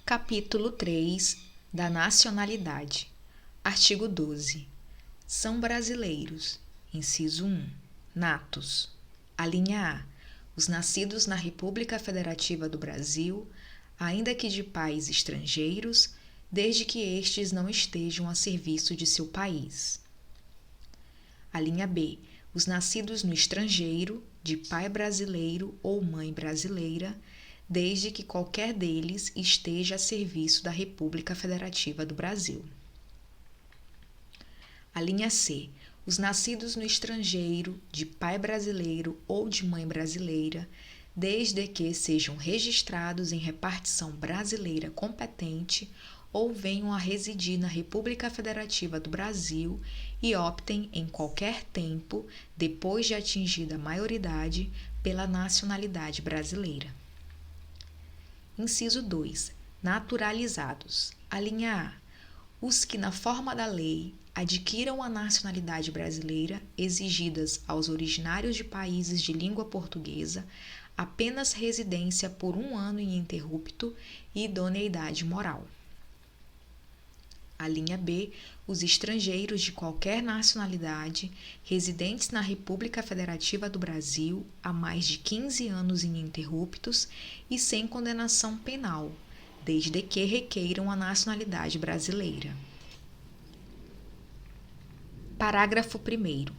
Capítulo 3 da Nacionalidade. Artigo 12. São brasileiros. Inciso 1. Natos. Alínea A. Os nascidos na República Federativa do Brasil, ainda que de pais estrangeiros, desde que estes não estejam a serviço de seu país. Alínea B. Os nascidos no estrangeiro, de pai brasileiro ou mãe brasileira, desde que qualquer deles esteja a serviço da República Federativa do Brasil. Alínea C. Os nascidos no estrangeiro, de pai brasileiro ou de mãe brasileira, desde que sejam registrados em repartição brasileira competente ou venham a residir na República Federativa do Brasil e optem em qualquer tempo, depois de atingida a maioridade, pela nacionalidade brasileira. Inciso 2. Naturalizados. Alínea A. Os que, na forma da lei, adquiram a nacionalidade brasileira exigidas aos originários de países de língua portuguesa apenas residência por 1 ano ininterrupto e idoneidade moral. Alínea B. Os estrangeiros de qualquer nacionalidade residentes na República Federativa do Brasil há mais de 15 anos ininterruptos e sem condenação penal, desde que requeiram a nacionalidade brasileira. Parágrafo 1º.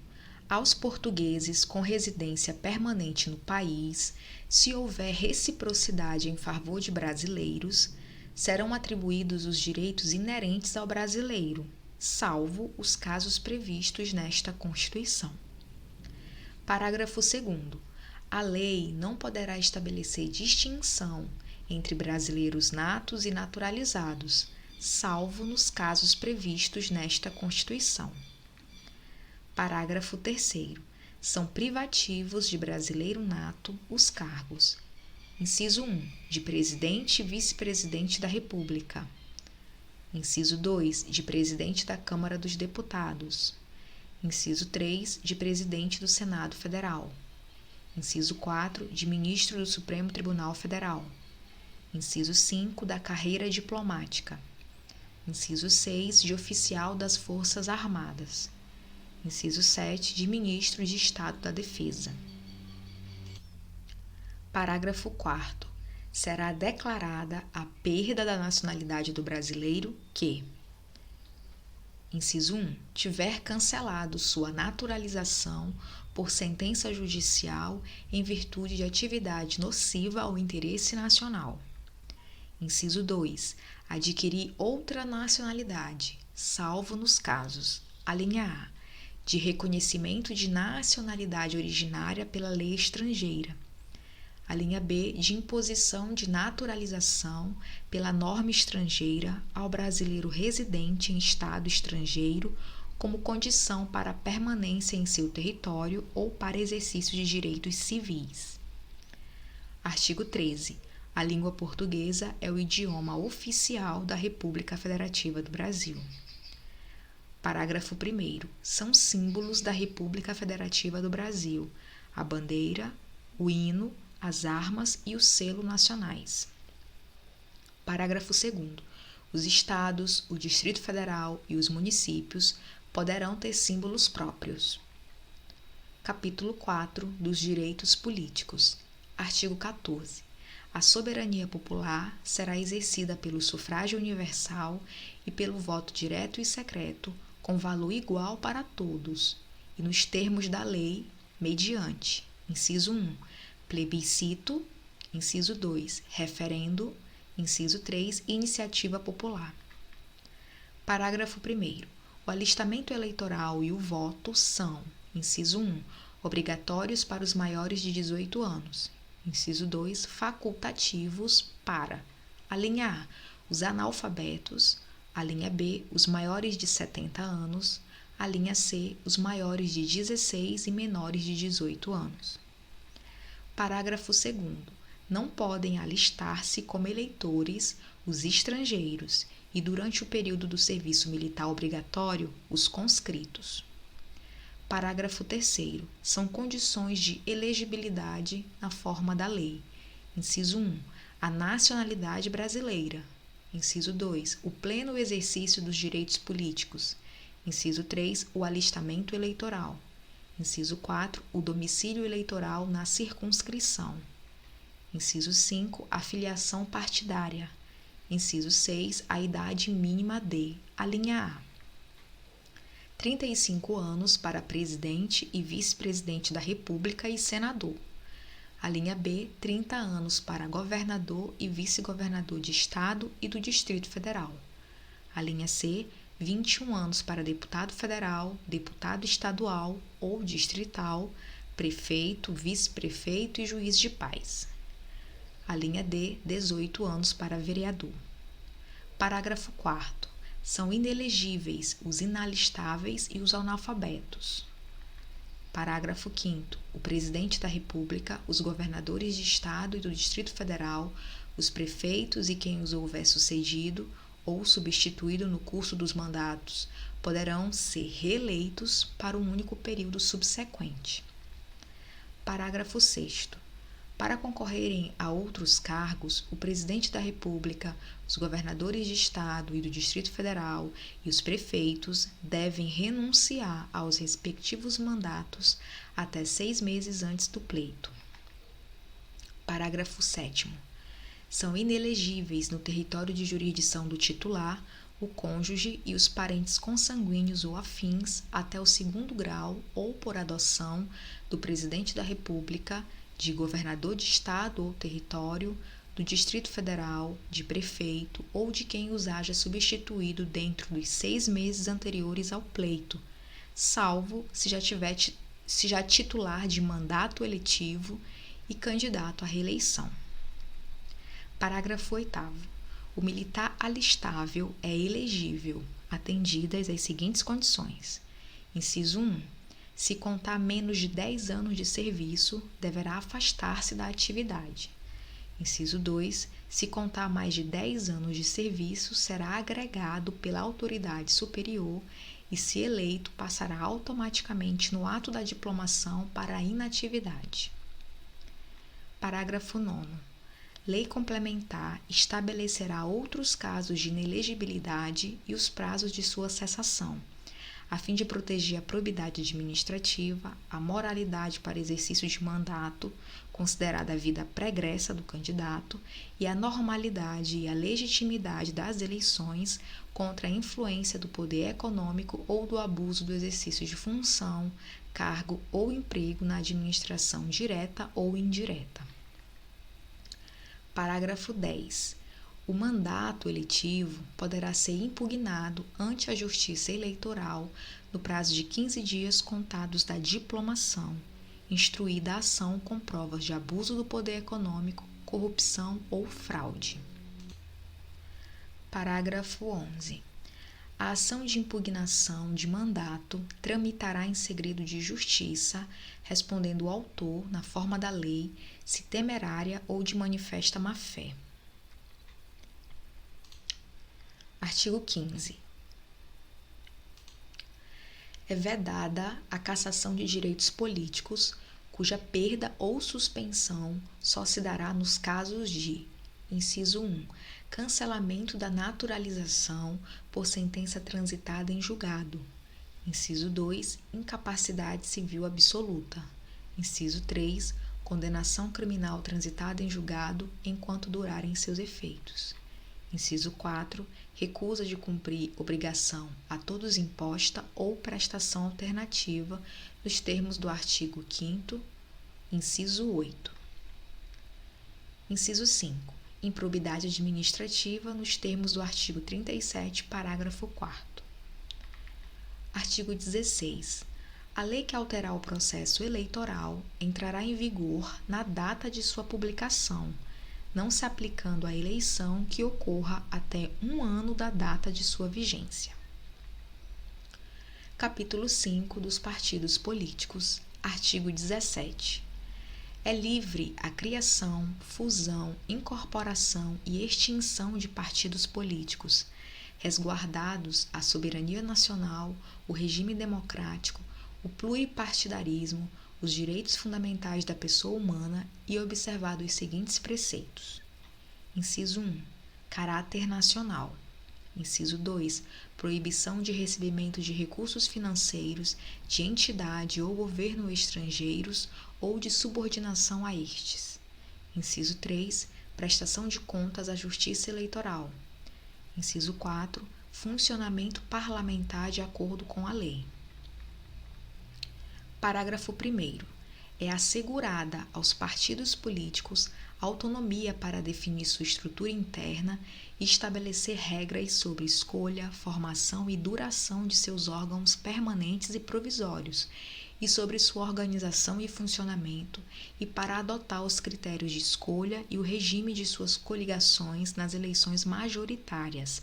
Aos portugueses com residência permanente no país, se houver reciprocidade em favor de brasileiros, serão atribuídos os direitos inerentes ao brasileiro, salvo os casos previstos nesta Constituição. Parágrafo 2º. A lei não poderá estabelecer distinção entre brasileiros natos e naturalizados, salvo nos casos previstos nesta Constituição. Parágrafo 3º. São privativos de brasileiro nato os cargos: Inciso 1. De Presidente e Vice-Presidente da República. Inciso 2. De Presidente da Câmara dos Deputados. Inciso 3. De Presidente do Senado Federal. Inciso 4. De Ministro do Supremo Tribunal Federal. Inciso 5. Da carreira diplomática. Inciso 6. De Oficial das Forças Armadas. Inciso 7. De Ministro de Estado da Defesa. Parágrafo 4º. Será declarada a perda da nacionalidade do brasileiro que: Inciso 1. Tiver cancelado sua naturalização por sentença judicial em virtude de atividade nociva ao interesse nacional. Inciso 2. Adquirir outra nacionalidade, salvo nos casos: alínea A. De reconhecimento de nacionalidade originária pela lei estrangeira. Alínea B. De imposição de naturalização pela norma estrangeira ao brasileiro residente em estado estrangeiro como condição para a permanência em seu território ou para exercício de direitos civis. Artigo 13. A língua portuguesa é o idioma oficial da República Federativa do Brasil. Parágrafo 1º. São símbolos da República Federativa do Brasil a bandeira, o hino, as armas e o selo nacionais. Parágrafo 2º. Os estados, o Distrito Federal e os municípios poderão ter símbolos próprios. Capítulo 4 dos Direitos Políticos. Artigo 14. A soberania popular será exercida pelo sufrágio universal e pelo voto direto e secreto, com valor igual para todos, e nos termos da lei, mediante: Inciso 1. Plebiscito. Inciso 2. Referendo. Inciso 3. Iniciativa popular. Parágrafo 1º. O alistamento eleitoral e o voto são: Inciso 1. Obrigatórios para os maiores de 18 anos. Inciso 2. Facultativos para: alínea A. Os analfabetos. Alínea B. Os maiores de 70 anos. Alínea C. Os maiores de 16 e menores de 18 anos. Parágrafo 2º. Não podem alistar-se como eleitores os estrangeiros e, durante o período do serviço militar obrigatório, os conscritos. Parágrafo 3º. São condições de elegibilidade na forma da lei: Inciso 1. A nacionalidade brasileira. Inciso 2. O pleno exercício dos direitos políticos. Inciso 3. O alistamento eleitoral. Inciso 4. O domicílio eleitoral na circunscrição. Inciso 5. A filiação partidária. Inciso 6. A idade mínima de. A linha A. 35 anos para presidente e vice-presidente da República e senador. A linha B, 30 anos para governador e vice-governador de Estado e do Distrito Federal. A linha C, 21 anos para deputado federal, deputado estadual ou distrital, prefeito, vice-prefeito e juiz de paz. A linha D, 18 anos para vereador. Parágrafo 4º. São inelegíveis os inalistáveis e os analfabetos. Parágrafo 5º. O presidente da República, os governadores de Estado e do Distrito Federal, os prefeitos e quem os houver sucedido ou substituído no curso dos mandatos poderão ser reeleitos para um único período subsequente. Parágrafo 6º. Para concorrerem a outros cargos, o presidente da República, os governadores de Estado e do Distrito Federal e os prefeitos devem renunciar aos respectivos mandatos até 6 meses antes do pleito. Parágrafo 7º. São inelegíveis no território de jurisdição do titular o cônjuge e os parentes consanguíneos ou afins até o 2º grau ou por adoção do presidente da República, de governador de estado ou território, do Distrito Federal, de prefeito ou de quem os haja substituído dentro dos 6 meses anteriores ao pleito, salvo se já titular de mandato eletivo e candidato à reeleição. Parágrafo 8º. O militar alistável é elegível, atendidas as seguintes condições. Inciso 1. Se contar menos de 10 anos de serviço, deverá afastar-se da atividade. Inciso 2. Se contar mais de 10 anos de serviço, será agregado pela autoridade superior e, se eleito, passará automaticamente no ato da diplomação para a inatividade. Parágrafo 9º. Lei complementar estabelecerá outros casos de inelegibilidade e os prazos de sua cessação, a fim de proteger a probidade administrativa, a moralidade para exercício de mandato, considerada a vida pregressa do candidato, e a normalidade e a legitimidade das eleições contra a influência do poder econômico ou do abuso do exercício de função, cargo ou emprego na administração direta ou indireta. Parágrafo 10. O mandato eletivo poderá ser impugnado ante a Justiça Eleitoral no prazo de 15 dias contados da diplomação, instruída a ação com provas de abuso do poder econômico, corrupção ou fraude. Parágrafo 11. A ação de impugnação de mandato tramitará em segredo de justiça, respondendo o autor, na forma da lei, se temerária ou de manifesta má-fé. Artigo 15. É vedada a cassação de direitos políticos, cuja perda ou suspensão só se dará nos casos de: inciso 1. Cancelamento da naturalização por sentença transitada em julgado. Inciso 2. Incapacidade civil absoluta. Inciso 3. Condenação criminal transitada em julgado enquanto durarem seus efeitos. Inciso 4. Recusa de cumprir obrigação a todos imposta ou prestação alternativa nos termos do artigo 5º, inciso 8. Inciso 5. Improbidade administrativa nos termos do artigo 37, parágrafo 4º. Artigo 16. A lei que alterar o processo eleitoral entrará em vigor na data de sua publicação, não se aplicando à eleição que ocorra até 1 ano da data de sua vigência. Capítulo 5 dos partidos políticos. Artigo 17. É livre a criação, fusão, incorporação e extinção de partidos políticos, resguardados a soberania nacional, o regime democrático, o pluripartidarismo, os direitos fundamentais da pessoa humana e observados os seguintes preceitos. Inciso 1. caráter nacional. Inciso 2. Proibição de recebimento de recursos financeiros de entidade ou governo estrangeiros ou de subordinação a estes. Inciso 3. Prestação de contas à Justiça Eleitoral. Inciso 4. Funcionamento parlamentar de acordo com a lei. Parágrafo 1º. É assegurada aos partidos políticos autonomia para definir sua estrutura interna e estabelecer regras sobre escolha, formação e duração de seus órgãos permanentes e provisórios, e sobre sua organização e funcionamento, e para adotar os critérios de escolha e o regime de suas coligações nas eleições majoritárias,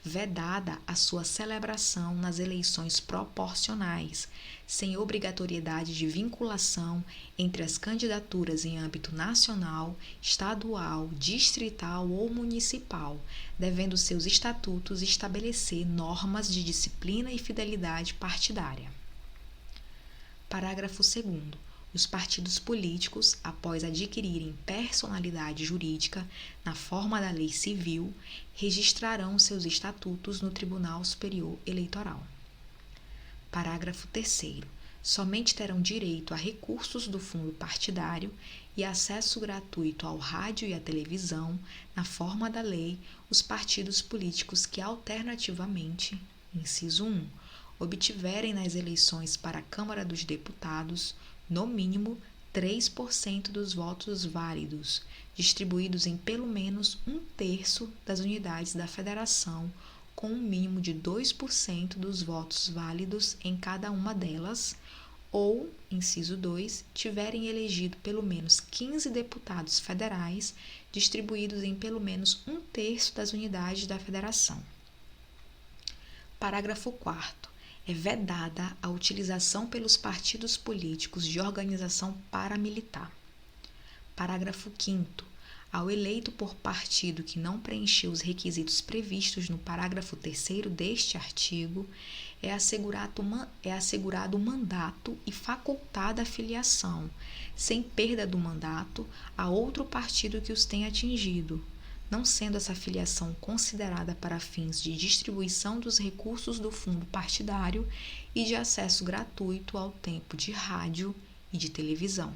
vedada a sua celebração nas eleições proporcionais, sem obrigatoriedade de vinculação entre as candidaturas em âmbito nacional, estadual, distrital ou municipal, devendo seus estatutos estabelecer normas de disciplina e fidelidade partidária. Parágrafo 2º. Os partidos políticos, após adquirirem personalidade jurídica na forma da lei civil, registrarão seus estatutos no Tribunal Superior Eleitoral. Parágrafo 3º. Somente terão direito a recursos do fundo partidário e acesso gratuito ao rádio e à televisão, na forma da lei, os partidos políticos que alternativamente, inciso 1, obtiverem nas eleições para a Câmara dos Deputados, no mínimo, 3% dos votos válidos, distribuídos em pelo menos 1/3 das unidades da Federação, com um mínimo de 2% dos votos válidos em cada uma delas, ou, inciso 2, tiverem elegido pelo menos 15 deputados federais, distribuídos em pelo menos 1/3 das unidades da Federação. Parágrafo 4º. É vedada a utilização pelos partidos políticos de organização paramilitar. Parágrafo 5º. Ao eleito por partido que não preencheu os requisitos previstos no parágrafo 3º deste artigo, é assegurado o mandato e facultada a filiação, sem perda do mandato, a outro partido que os tenha atingido, não sendo essa filiação considerada para fins de distribuição dos recursos do fundo partidário e de acesso gratuito ao tempo de rádio e de televisão.